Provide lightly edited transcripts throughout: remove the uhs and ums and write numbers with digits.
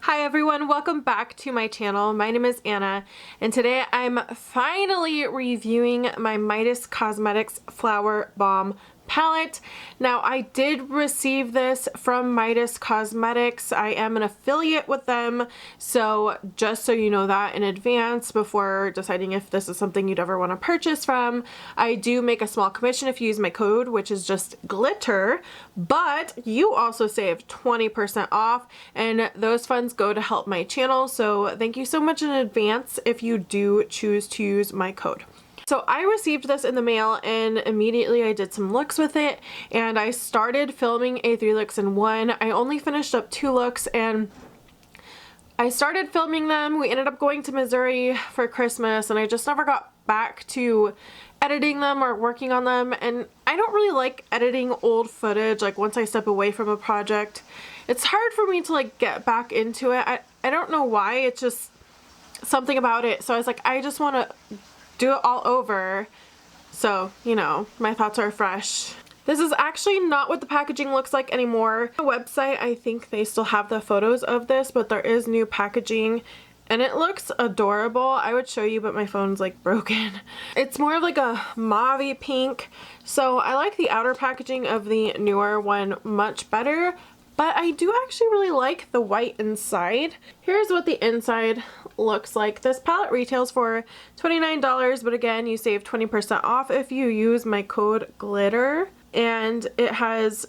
Hi everyone, welcome back to my channel. My name is Anna and today I'm finally reviewing my Midas Cosmetics Flower Bomb palette. Now I did receive this from Midas Cosmetics. I am an affiliate with them, so just so you know that in advance before deciding if this is something you'd ever want to purchase from. I do make a small commission if you use my code, which is just glitter, but you also save 20% off and those funds go to help my channel, so thank you so much in advance if you do choose to use my code. So I received this in the mail and immediately I did some looks with it and I started filming a 3 looks in 1. I only finished up 2 looks and I started filming them. We ended up going to Missouri for Christmas and I just never got back to editing them or working on them, and I don't really like editing old footage. Like once I step away from a project, it's hard for me to like get back into it. I don't know why, it's just something about it. So I was like, I just want to do it all over, so you know, my thoughts are fresh. This is actually not what the packaging looks like anymore. The website, I think they still have the photos of this, but there is new packaging and it looks adorable. I would show you, but my phone's like broken. It's more of like a mauve pink, so I like the outer packaging of the newer one much better, but I do actually really like the white inside. Here's what the inside looks like. This palette retails for $29, but again, you save 20% off if you use my code GLITTER. And it has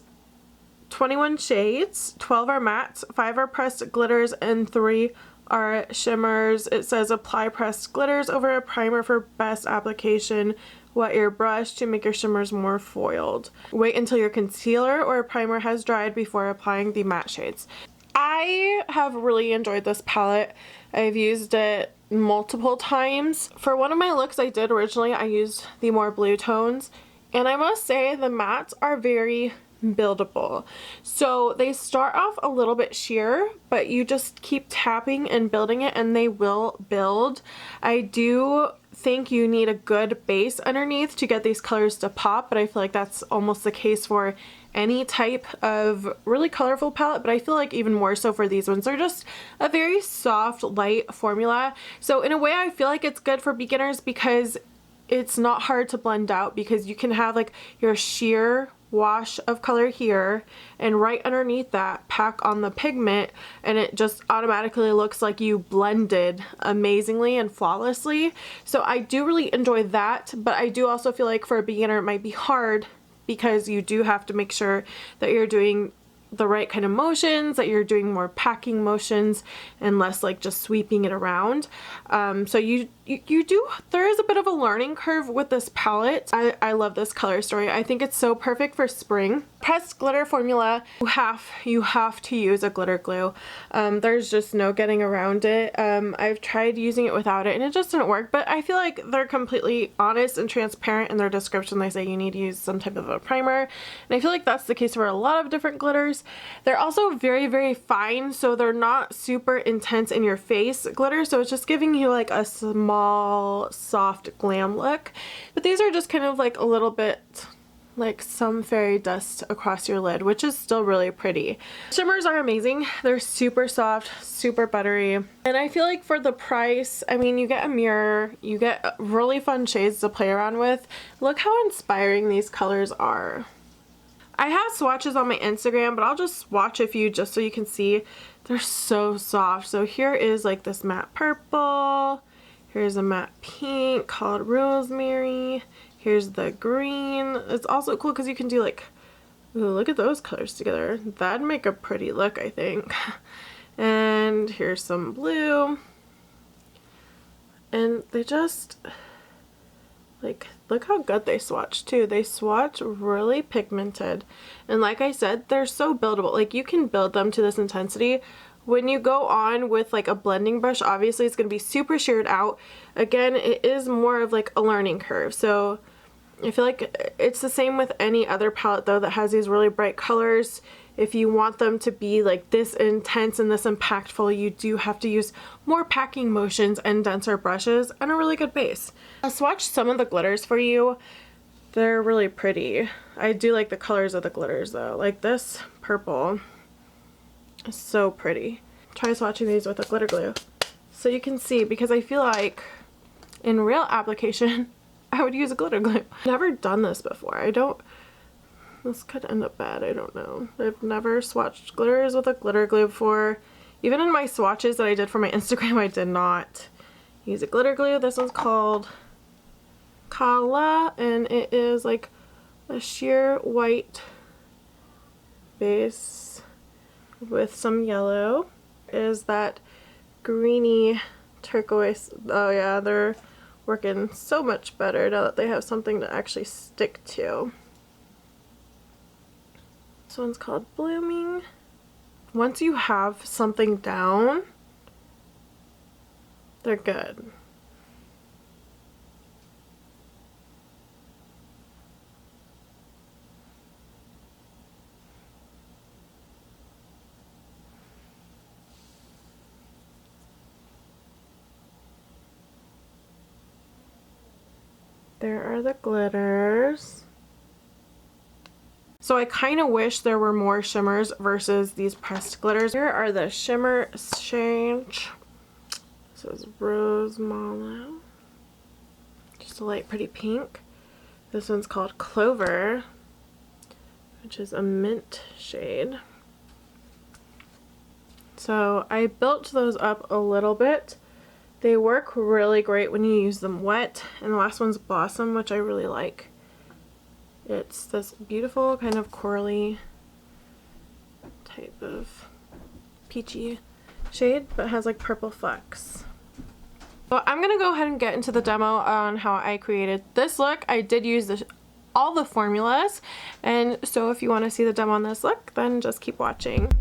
21 shades, 12 are mattes, 5 are pressed glitters, and 3 are shimmers. It says apply pressed glitters over a primer for best application. Wet your brush to make your shimmers more foiled. Wait until your concealer or primer has dried before applying the matte shades. I have really enjoyed this palette. I've used it multiple times. For one of my looks I did originally, I used the more blue tones, and I must say the mattes are very buildable. So they start off a little bit sheer, but you just keep tapping and building it and they will build. I do think you need a good base underneath to get these colors to pop, but I feel like that's almost the case for any type of really colorful palette, but I feel like even more so for these ones. They're just a very soft, light formula. So in a way I feel like it's good for beginners because it's not hard to blend out, because you can have like your sheer wash of color here and right underneath that pack on the pigment, and it just automatically looks like you blended amazingly and flawlessly. So I do really enjoy that, but I do also feel like for a beginner it might be hard because you do have to make sure that you're doing the right kind of motions, that you're doing more packing motions and less like just sweeping it around. So you do, there is a bit of a learning curve with this palette. I love this color story. I think it's so perfect for spring. Pressed glitter formula, you have to use a glitter glue. There's just no getting around it. I've tried using it without it and it just didn't work, but I feel like they're completely honest and transparent in their description. They say you need to use some type of a primer, and I feel like that's the case for a lot of different glitters. They're also very, very fine, so they're not super intense in your face glitter, so it's just giving you like a small, soft glam look. But these are just kind of like a little bit like some fairy dust across your lid, which is still really pretty. Shimmers are amazing. They're super soft, super buttery, and I feel like for the price, I mean, you get a mirror, you get really fun shades to play around with. Look how inspiring these colors are. I have swatches on my Instagram, but I'll just swatch a few just so you can see. They're so soft. So here is like this matte purple. Here's a matte pink called Rosemary. Here's the green. It's also cool because you can do like, ooh, look at those colors together. That'd make a pretty look, I think. And here's some blue. And they just, like, look how good they swatch too. They swatch really pigmented. And like I said, they're so buildable. Like you can build them to this intensity. When you go on with like a blending brush, obviously it's going to be super sheared out. Again, it is more of like a learning curve. So I feel like it's the same with any other palette though that has these really bright colors. If you want them to be like this intense and this impactful, you do have to use more packing motions and denser brushes and a really good base. I'll swatch some of the glitters for you. They're really pretty. I do like the colors of the glitters though. Like this purple is so pretty. try swatching these with a glitter glue so you can see, because I feel like in real application I would use a glitter glue. Never done this before. This could end up bad, I don't know. I've never swatched glitters with a glitter glue before. Even in my swatches that I did for my Instagram, I did not use a glitter glue. This one's called Kala, and it is like a sheer white base with some yellow. Is that greeny turquoise. Oh yeah, they're working so much better now that they have something to actually stick to. This one's called Blooming. Once you have something down, they're good. There are the glitters. So I kind of wish there were more shimmers versus these pressed glitters. Here are the shimmer shades. This is Rose Mallow. Just a light pretty pink. This one's called Clover, which is a mint shade. So I built those up a little bit. They work really great when you use them wet. And the last one's Blossom, which I really like. It's this beautiful kind of corally type of peachy shade, but has like purple flecks. So I'm gonna go ahead and get into the demo on how I created this look. I did use all the formulas, and so if you want to see the demo on this look, then just keep watching.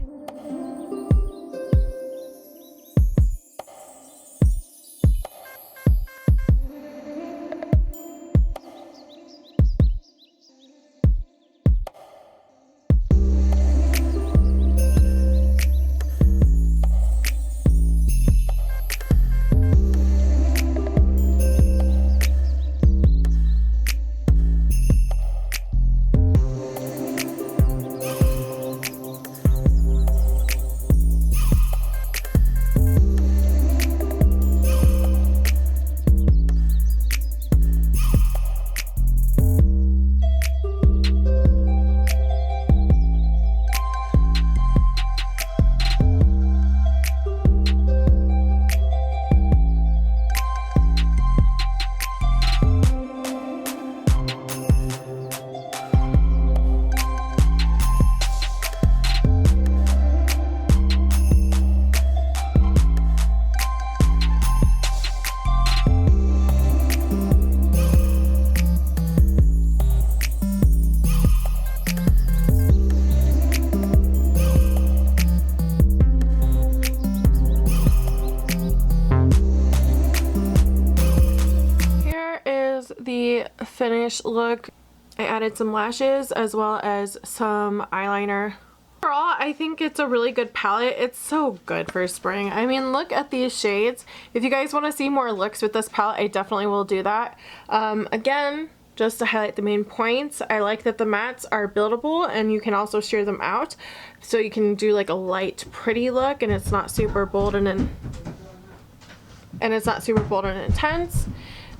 The finished look. I added some lashes as well as some eyeliner. Overall, I think it's a really good palette. It's so good for spring. I mean, look at these shades. If you guys want to see more looks with this palette, I definitely will do that. Again, just to highlight the main points, I like that the mattes are buildable and you can also sheer them out. So you can do like a light, pretty look, and it's not super bold and intense.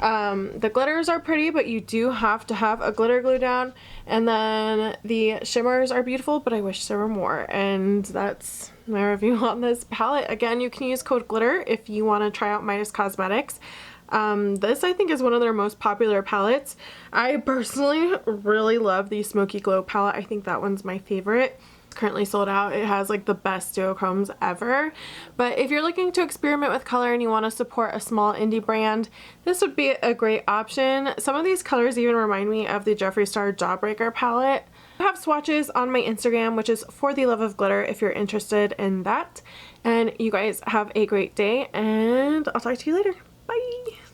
The glitters are pretty, but you do have to have a glitter glue down, and then the shimmers are beautiful, but I wish there were more. And that's my review on this palette. Again, you can use code GLITTER if you want to try out Midas Cosmetics. This I think is one of their most popular palettes. I personally really love the Smoky Glow palette. I think that one's my favorite. Currently sold out. It has like the best duochromes ever. But if you're looking to experiment with color and you want to support a small indie brand, this would be a great option. Some of these colors even remind me of the Jeffree Star Jawbreaker palette. I have swatches on my Instagram, which is For the Love of Glitter, if you're interested in that. And you guys have a great day, and I'll talk to you later. Bye!